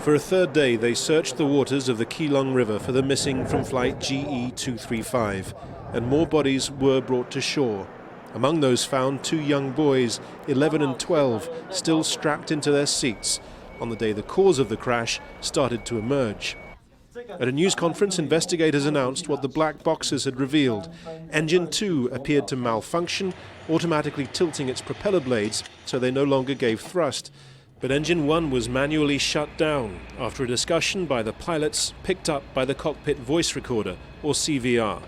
For a third day, they searched the waters of the Keelung River for the missing from flight GE-235, and more bodies were brought to shore. Among those found, 2 young boys, 11 and 12, still strapped into their seats on the day the cause of the crash started to emerge. At a news conference, investigators announced what the black boxes had revealed. Engine 2 appeared to malfunction, automatically tilting its propeller blades so they no longer gave thrust. But Engine 1 was manually shut down after a discussion by the pilots picked up by the cockpit voice recorder, or CVR.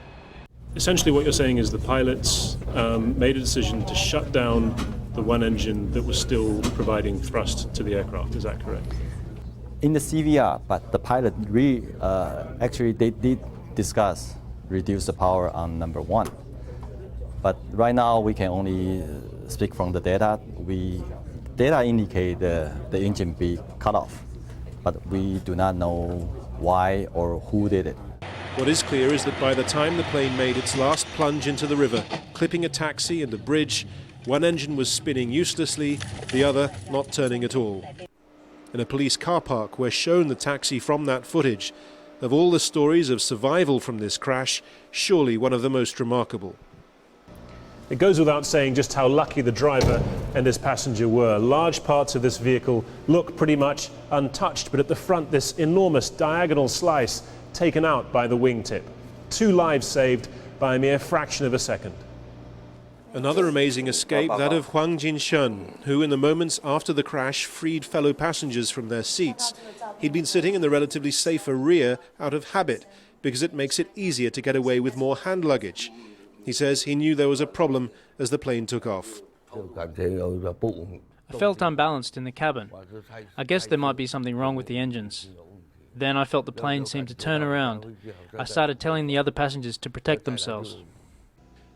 Essentially what you're saying is the pilots made a decision to shut down the one engine that was still providing thrust to the aircraft. Is that correct? In the CVR, but the pilot actually they did discuss reduce the power on number 1. But right now we can only speak from the data. Data indicate the engine be cut off, but we do not know why or who did it. What is clear is that by the time the plane made its last plunge into the river, clipping a taxi and a bridge, one engine was spinning uselessly, the other not turning at all. In a police car park, we're shown the taxi from that footage. Of all the stories of survival from this crash, surely one of the most remarkable. It goes without saying just how lucky the driver and his passenger were. Large parts of this vehicle look pretty much untouched, but at the front, this enormous diagonal slice taken out by the wingtip. 2 lives saved by a mere fraction of a second. Another amazing escape, that of Huang Jinshun, who in the moments after the crash freed fellow passengers from their seats. He'd been sitting in the relatively safer rear out of habit, because it makes it easier to get away with more hand luggage. He says he knew there was a problem as the plane took off. I felt unbalanced in the cabin. I guess there might be something wrong with the engines. Then I felt the plane seem to turn around. I started telling the other passengers to protect themselves.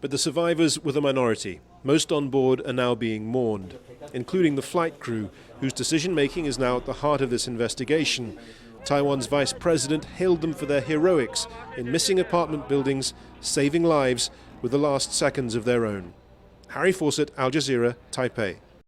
But the survivors were the minority. Most on board are now being mourned, including the flight crew, whose decision-making is now at the heart of this investigation. Taiwan's vice president hailed them for their heroics in missing apartment buildings, saving lives with the last seconds of their own. Harry Fawcett, Al Jazeera, Taipei.